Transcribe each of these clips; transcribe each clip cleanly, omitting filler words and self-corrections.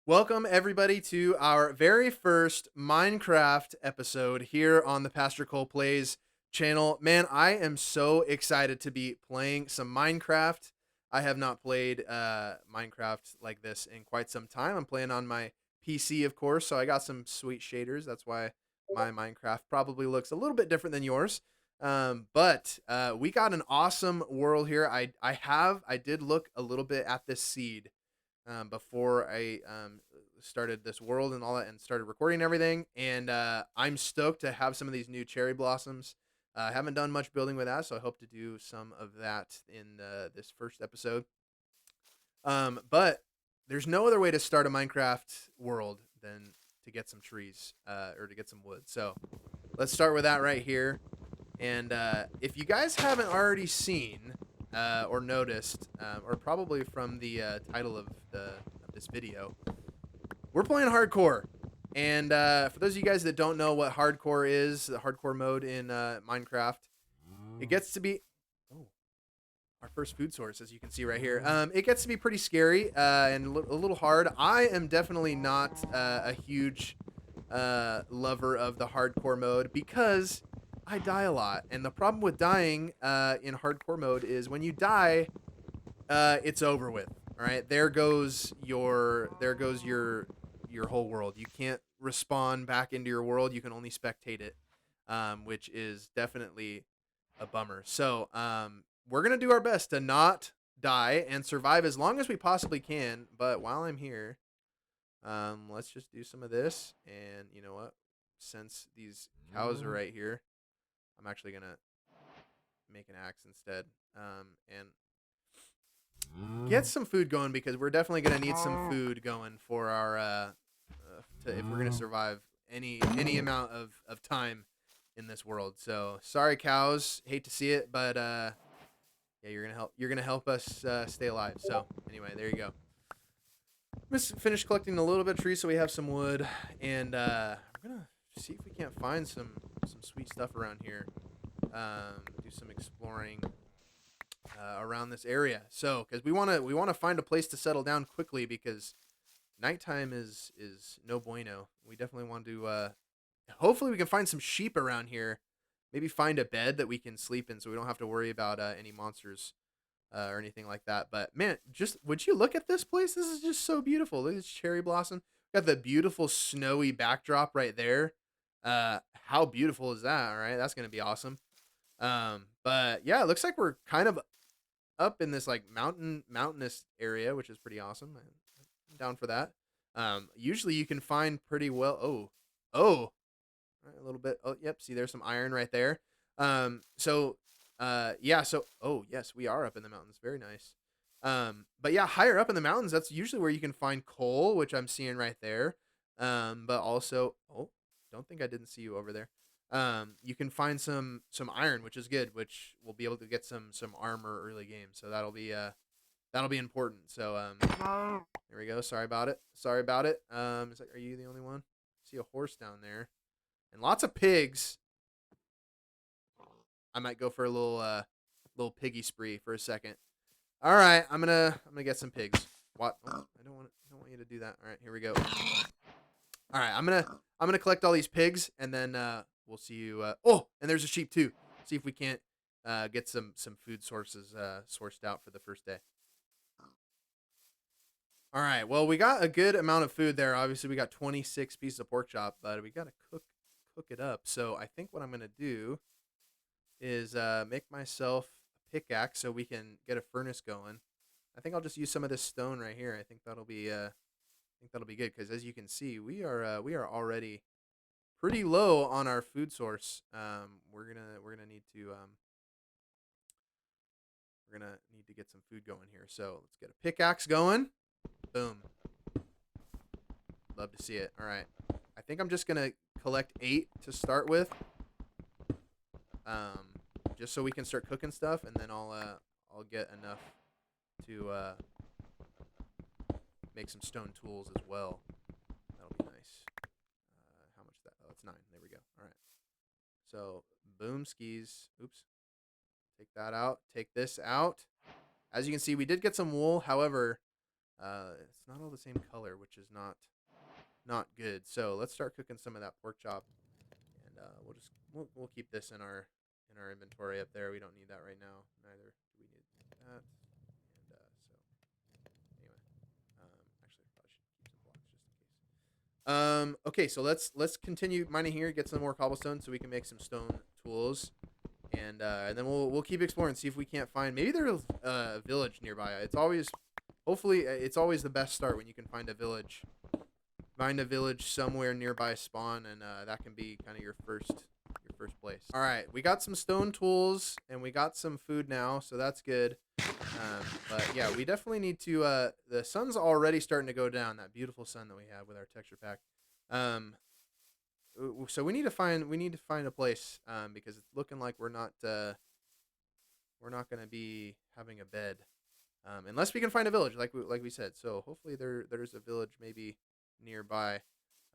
Welcome, everybody, to our very first Minecraft episode here on the Pastor Cole Plays channel. Man, I am so excited to be playing some Minecraft. I have not played Minecraft like this in quite some time. I'm playing on my PC, of course, so I got some sweet shaders. That's why my Minecraft probably looks a little bit different than yours. But we got an awesome world here. I did look a little bit at this seed before I started this world and all that and started recording everything. And I'm stoked to have some of these new cherry blossoms. I haven't done much building with that, so I hope to do some of that in this first episode. But there's no other way to start a Minecraft world than to get some trees or to get some wood. So let's start with that right here. And if you guys haven't already seen or noticed, or probably from the title of this video, we're playing hardcore. And for those of you guys that don't know what hardcore is, the hardcore mode in Minecraft, it gets to be our first food source, as you can see right here. It gets to be pretty scary and a little hard. I am definitely not a huge lover of the hardcore mode because I die a lot. And the problem with dying in hardcore mode is when you die, it's over with. All right, there goes your whole world. You can't respawn back into your world. You can only spectate it, which is definitely a bummer. So we're gonna do our best to not die and survive as long as we possibly can. But while I'm here, let's just do some of this. And you know what? Since these cows are right here, I'm actually gonna make an axe instead. And get some food going because we're definitely gonna need some food going for our if we're gonna survive any amount of time in this world. So sorry, cows. Hate to see it, but yeah, you're gonna help us stay alive. So anyway, there you go. Let's finish collecting a little bit of trees so we have some wood, and we're gonna see if we can't find some sweet stuff around here. Do some exploring around this area. So because we wanna find a place to settle down quickly because nighttime is no bueno. We definitely want to. Hopefully, we can find some sheep around here. Maybe find a bed that we can sleep in, so we don't have to worry about any monsters or anything like that. But man, just would you look at this place? This is just so beautiful. Look at this cherry blossom. Got the beautiful snowy backdrop right there. How beautiful is that? All right, that's gonna be awesome. But yeah, it looks like we're kind of up in this like mountainous area, which is pretty awesome. I'm down for that. Usually you can find pretty well. Oh, right, a little bit. Oh, yep. See, there's some iron right there. Yeah. So, oh, yes, we are up in the mountains. Very nice. But yeah, higher up in the mountains, that's usually where you can find coal, which I'm seeing right there. But also, oh, don't think I didn't see you over there. You can find some iron, which is good, which we'll be able to get some armor early game. So that'll be important. So there we go. Sorry about it. Sorry about it. Are you the only one? I see a horse down there, and lots of pigs. I might go for a little piggy spree for a second. All right, I'm gonna get some pigs. What? Oh, I don't want you to do that. All right, here we go. All right, I'm gonna collect all these pigs, and then we'll see you. Oh, and there's a sheep too. See if we can't get some food sources sourced out for the first day. All right. Well, we got a good amount of food there. Obviously, we got 26 pieces of pork chop, but we gotta cook it up. So I think what I'm gonna do is make myself a pickaxe so we can get a furnace going. I think I'll just use some of this stone right here. I think that'll be good because as you can see, we are already pretty low on our food source. We're gonna need to get some food going here. So let's get a pickaxe going. Boom. Love to see it. All right. I think I'm just gonna collect 8 to start with, um, just so we can start cooking stuff, and then I'll get enough to make some stone tools as well. That'll be nice. How much is that? Oh, it's 9. There we go. All right. So boom skis. Oops. Take that out. Take this out. As you can see, we did get some wool. However, It's not all the same color, which is not good. So let's start cooking some of that pork chop, and we'll keep this in our inventory up there. We don't need that right now. Neither do we need that. And anyway, actually, I probably should keep some blocks just in case. Okay, so let's continue mining here. Get some more cobblestone so we can make some stone tools, and then we'll keep exploring. See if we can't find. Maybe there's a village nearby. It's always, hopefully, it's always the best start when you can find a village. Find a village somewhere nearby spawn, and that can be kind of your first place. All right, we got some stone tools and we got some food now, so that's good. But yeah, we definitely need to. The sun's already starting to go down. That beautiful sun that we have with our texture pack. So we need to find a place because it's looking like we're not going to be having a bed unless we can find a village like we said. So hopefully there's a village maybe nearby.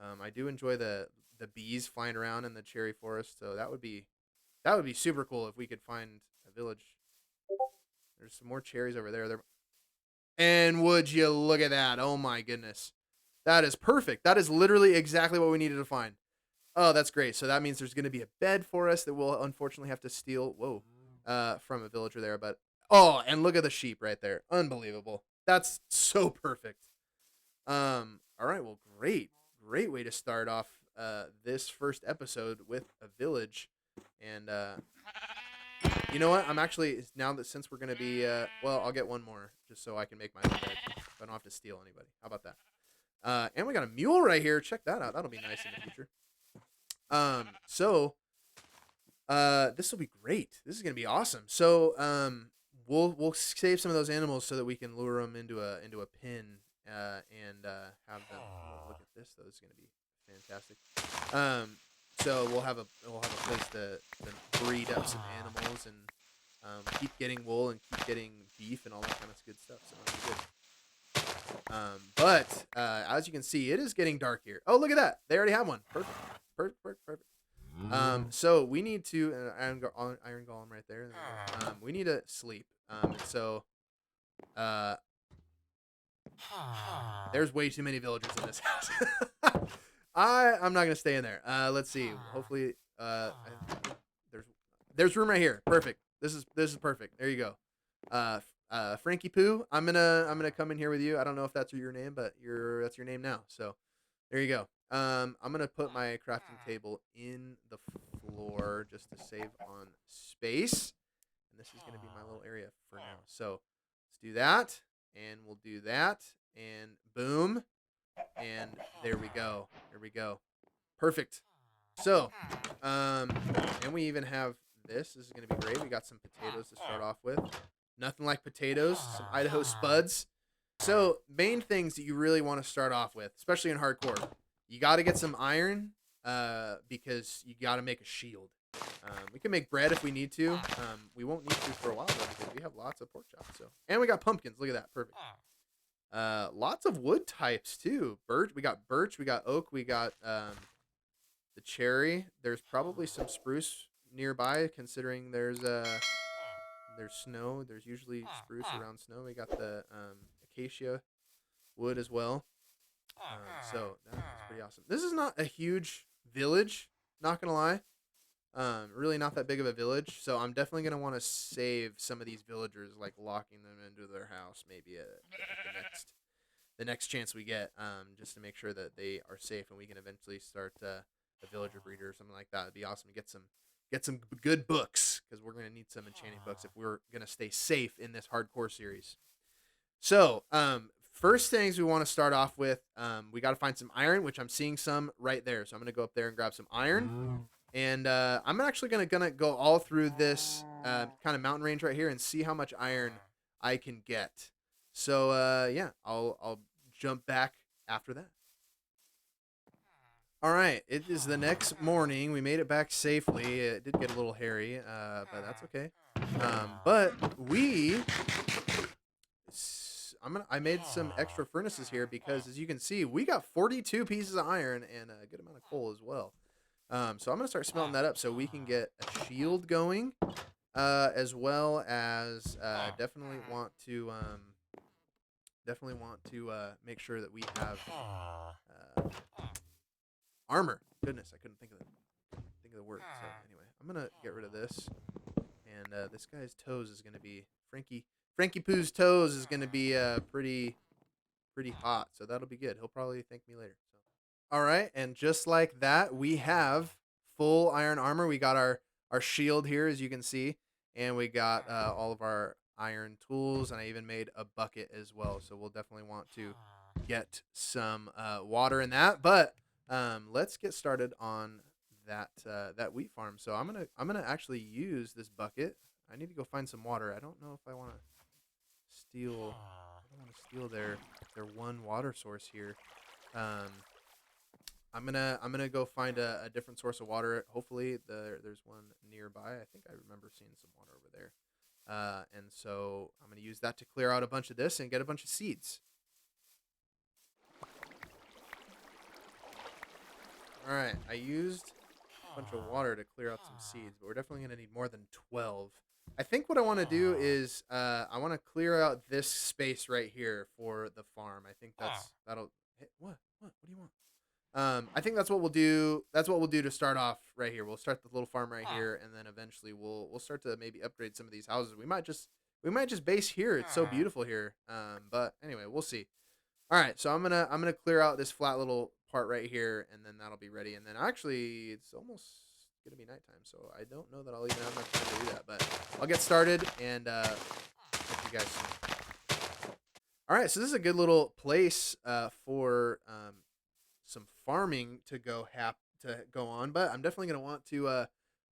I do enjoy the bees flying around in the cherry forest, so that would be super cool if we could find a village. There's some more cherries over there. And would you look at that? Oh my goodness. That is perfect. That is literally exactly what we needed to find. Oh, that's great. So that means there's going to be a bed for us that we'll unfortunately have to steal. Whoa. From a villager there, but oh, and look at the sheep right there. Unbelievable. That's so perfect. All right, well, great way to start off this first episode with a village. And you know what? I'm actually, now that since we're gonna be well, I'll get one more just so I can make my own bed. So I don't have to steal anybody. How about that? And we got a mule right here. Check that out. That'll be nice in the future. So this will be great. This is gonna be awesome. So we'll save some of those animals so that we can lure them into a pen and have them. Oh, look at this though. This is gonna be fantastic. So we'll have a place to breed up some animals and keep getting wool and keep getting beef and all that kind of good stuff. So that's good. But as you can see, it is getting dark here. Oh, look at that! They already have one. Perfect. So we need to iron golem right there. We need to sleep. So there's way too many villagers in this house. I'm not gonna stay in there. Let's see. Hopefully, there's room right here. Perfect. This is perfect. There you go. Frankie Poo. I'm gonna come in here with you. I don't know if that's your name, but that's your name now. So there you go. I'm gonna put my crafting table in the floor just to save on space, and this is gonna be my little area for now. So let's do that, and we'll do that, and boom, and there we go. There we go. Perfect. So, and we even have this. This is gonna be great. We got some potatoes to start off with. Nothing like potatoes. Some Idaho spuds. So, main things that you really want to start off with, especially in hardcore, you got to get some iron because you got to make a shield. We can make bread if we need to. We won't need to for a while though because we have lots of pork chops. So, and we got pumpkins. Look at that, perfect. Lots of wood types too. Birch. We got birch. We got oak. We got the cherry. There's probably some spruce nearby, considering there's snow. There's usually spruce around snow. We got the acacia wood as well. So that's pretty awesome. This is not a huge village, not gonna lie. Really not that big of a village. So I'm definitely gonna want to save some of these villagers, like locking them into their house, maybe at the next chance we get, just to make sure that they are safe and we can eventually start a villager breeder or something like that. It'd be awesome to get some good books because we're gonna need some enchanting books if we're gonna stay safe in this hardcore series. So, first things we want to start off with, we got to find some iron, which I'm seeing some right there. So I'm gonna go up there and grab some iron, and I'm actually gonna go all through this kind of mountain range right here and see how much iron I can get. So yeah, I'll jump back after that. All right, it is the next morning. We made it back safely. It did get a little hairy, but that's okay. But I made some extra furnaces here because, as you can see, we got 42 pieces of iron and a good amount of coal as well. So I'm gonna start smelting that up so we can get a shield going, as well as definitely want to definitely want to make sure that we have uh, armor. Goodness, I couldn't think of the word. So anyway, I'm gonna get rid of this, and this guy's toes is gonna be Frankie Pooh's toes is gonna be pretty hot. So that'll be good. He'll probably thank me later. So. All right, and just like that, we have full iron armor. We got our shield here, as you can see, and we got all of our iron tools, and I even made a bucket as well. So we'll definitely want to get some water in that. But let's get started on that wheat farm. So I'm gonna actually use this bucket. I need to go find some water. I don't know if I want to steal. I don't want to steal their one water source here. Um, I'm gonna go find a different source of water. Hopefully, there's one nearby. I think I remember seeing some water over there. And so I'm gonna use that to clear out a bunch of this and get a bunch of seeds. All right, I used a bunch of water to clear out some seeds, but we're definitely gonna need more than 12. I think what I want to do is I want to clear out this space right here for the farm. I think that'll. Hey, what do you want? I think that's what we'll do. That's what we'll do to start off right here. We'll start the little farm right here, and then eventually we'll start to maybe upgrade some of these houses. We might just base here. It's so beautiful here. But anyway, we'll see. All right, so I'm gonna clear out this flat little part right here, and then that'll be ready. And then actually, it's almost gonna be nighttime, so I don't know that I'll even have enough time to do that. But I'll get started and catch you guys soon. All right, so this is a good little place for some farming to go on, but I'm definitely gonna want to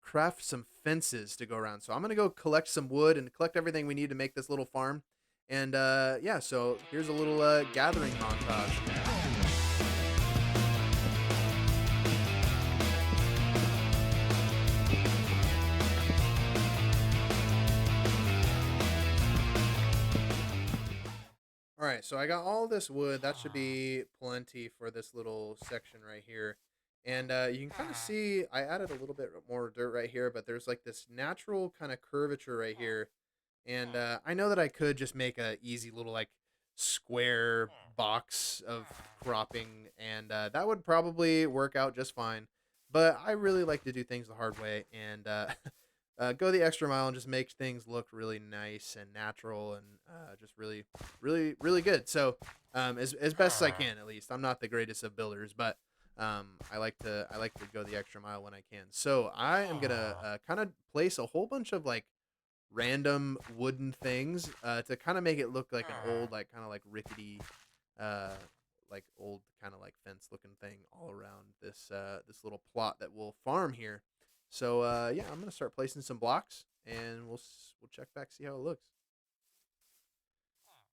craft some fences to go around. So I'm gonna go collect some wood and collect everything we need to make this little farm. And yeah, so here's a little gathering montage. All right, so I got all this wood. That should be plenty for this little section right here. And you can kind of see I added a little bit more dirt right here, but there's like this natural kind of curvature right here. And I know that I could just make a easy little like square box of cropping, and that would probably work out just fine. But I really like to do things the hard way and go the extra mile and just make things look really nice and natural and just really, really, really good. So as best as I can, at least. I'm not the greatest of builders, but I like to go the extra mile when I can. So I am gonna kind of place a whole bunch of like random wooden things to kind of make it look like an old, like kind of like rickety, uh, like old kind of like fence looking thing all around this little plot that we'll farm here. So yeah, I'm gonna start placing some blocks, and we'll check back, see how it looks.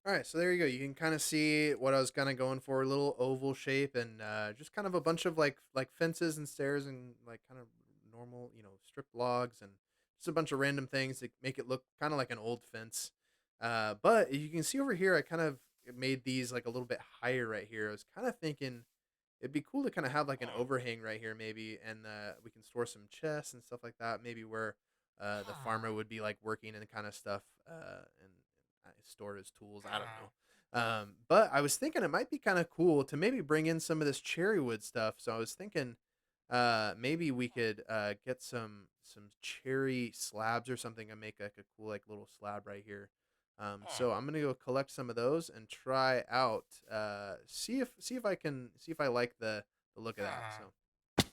All right, so there you go. You can kind of see what I was kind of going for, a little oval shape, and just kind of a bunch of like fences and stairs and like kind of normal, stripped logs and just a bunch of random things to make it look kind of like an old fence. But you can see over here, I kind of made these like a little bit higher right here. I was kind of thinking it'd be cool to kind of have like an overhang right here, maybe, and we can store some chests and stuff like that. Maybe where the farmer would be like working and kind of stuff, and store his tools. I don't know. But I was thinking it might be kind of cool to maybe bring in some of this cherry wood stuff. So I was thinking, maybe we could get some cherry slabs or something and make like a cool like little slab right here. So I'm gonna go collect some of those and try out see if I like the look of that. So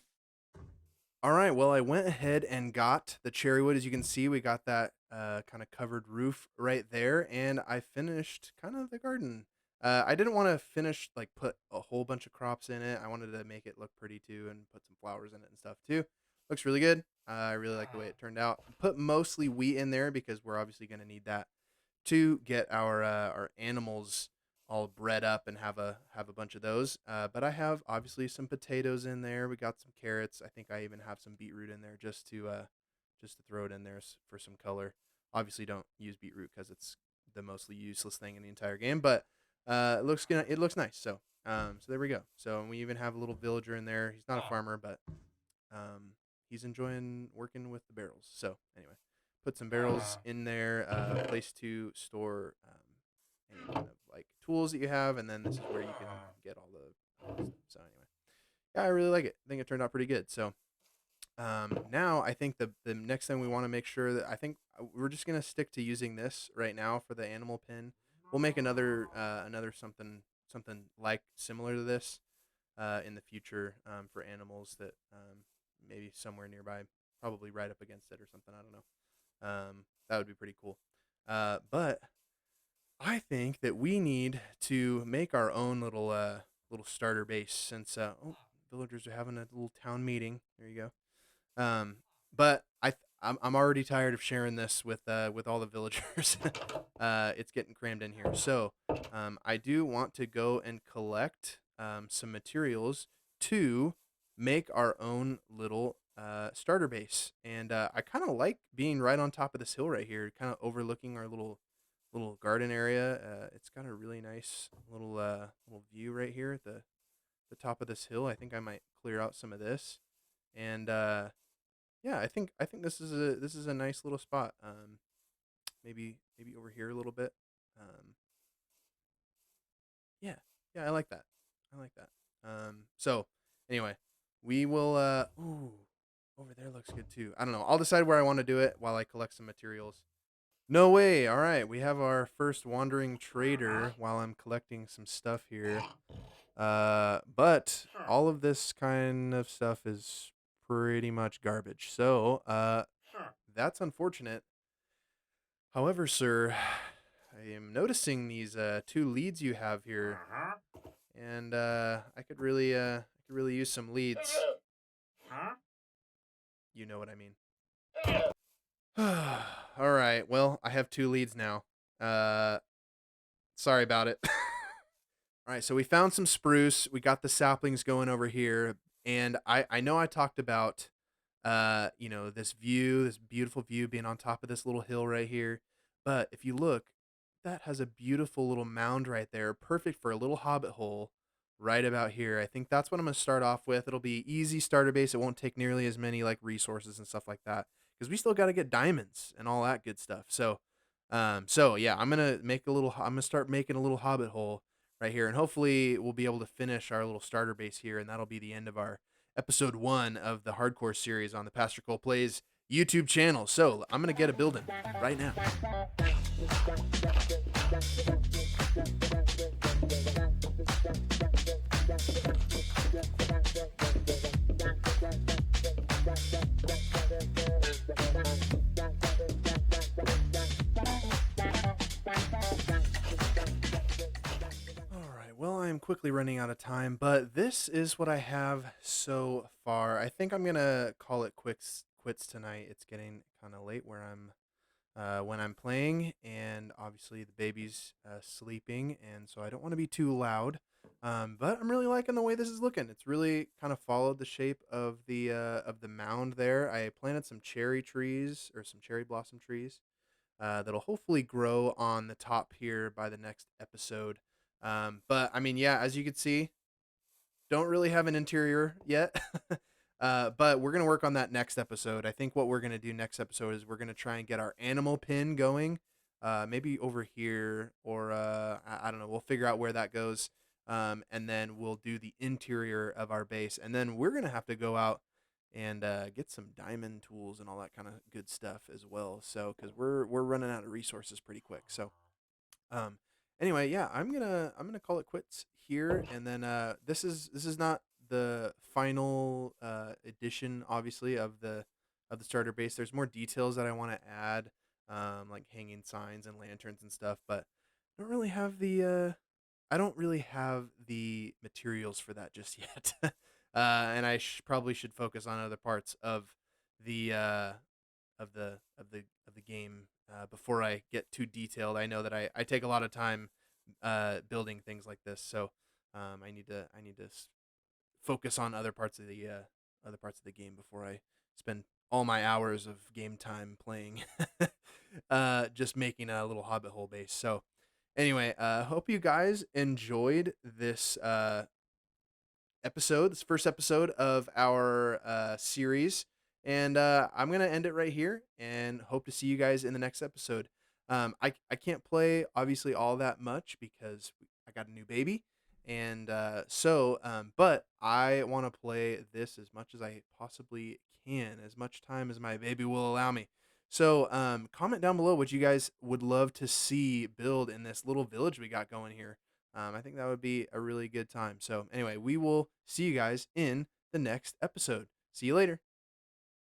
all right, well I went ahead and got the cherry wood. As you can see, we got that kind of covered roof right there, and I finished kind of the garden. I didn't want to finish like put a whole bunch of crops in it. I wanted to make it look pretty too and put some flowers in it and stuff too. Looks really good. I really like the way it turned out. Put mostly wheat in there because we're obviously going to need that to get our animals all bred up and have a bunch of those. But I have obviously some potatoes in there. We got some carrots. I think I even have some beetroot in there just to throw it in there for some color. Obviously, don't use beetroot because it's the mostly useless thing in the entire game. But it looks nice. So there we go. So we even have a little villager in there. He's not a farmer, but he's enjoying working with the barrels. So anyway, put some barrels in there, place to store any kind of like tools that you have, and then this is where you can get all the stuff. So anyway, yeah, I really like it. I think it turned out pretty good. So now I think the next thing we want to make sure that I think we're just gonna stick to using this right now for the animal pin. We'll make another something like similar to this in the future for animals that maybe somewhere nearby, probably right up against it or something. I don't know. That would be pretty cool. But I think that we need to make our own little starter base since villagers are having a little town meeting. There you go. But I'm already tired of sharing this with all the villagers. It's getting crammed in here. So I do want to go and collect some materials to make our own little starter base. And I kind of like being right on top of this hill right here, kind of overlooking our little garden area. It's got a really nice little view right here at the top of this hill. I think I might clear out some of this, and yeah, I think this is a nice little spot. Maybe over here a little bit. Um, yeah, yeah, I like that. I like that. So anyway, we will. Ooh, over there looks good too. I don't know. I'll decide where I want to do it while I collect some materials. No way. All right, we have our first wandering trader while I'm collecting some stuff here. But all of this kind of stuff is pretty much garbage. So, that's unfortunate. However, sir, I am noticing these two leads you have here, and I could really use some leads. You know what I mean. All right. Well, I have two leads now. Uh, sorry about it. All right, so we found some spruce. We got the saplings going over here, and I know I talked about this view, this beautiful view being on top of this little hill right here. But if you look, that has a beautiful little mound right there, perfect for a little hobbit hole right about here. I think that's what I'm going to start off with. It'll be easy starter base. It won't take nearly as many like resources and stuff like that because we still got to get diamonds and all that good stuff. So yeah, I'm gonna start making a little hobbit hole right here, and hopefully we'll be able to finish our little starter base here, and that'll be the end of our episode 1 of the hardcore series on the Pastor Cole Plays YouTube channel. So I'm gonna get a building right now. Well, I am quickly running out of time, but this is what I have so far. I think I'm gonna call it quits tonight. It's getting kind of late where I'm when I'm playing, and obviously the baby's sleeping, and so I don't want to be too loud. But I'm really liking the way this is looking. It's really kind of followed the shape of the mound there. I planted some cherry trees or some cherry blossom trees that'll hopefully grow on the top here by the next episode. But I mean, yeah, as you can see, don't really have an interior yet. But we're gonna work on that next episode. I think what we're gonna do next episode is we're gonna try and get our animal pin going. Maybe over here, or I don't know. We'll figure out where that goes. And then we'll do the interior of our base, and then we're gonna have to go out and get some diamond tools and all that kind of good stuff as well. So, because we're running out of resources pretty quick. So, um, anyway, yeah, I'm gonna call it quits here, and then this is not the final edition, obviously, of the starter base. There's more details that I want to add, like hanging signs and lanterns and stuff, but I don't really have the materials for that just yet. And I probably should focus on other parts the uh, of the game before I get too detailed. I know that I take a lot of time building things like this, so I need to focus on other parts of the game before I spend all my hours of game time playing just making a little hobbit hole base. So anyway, hope you guys enjoyed this first episode of our series. And I'm going to end it right here and hope to see you guys in the next episode. I can't play obviously all that much because I got a new baby, and but I want to play this as much as I possibly can, as much time as my baby will allow me. So, comment down below what you guys would love to see build in this little village we got going here. I think that would be a really good time. So, anyway, we will see you guys in the next episode. See you later.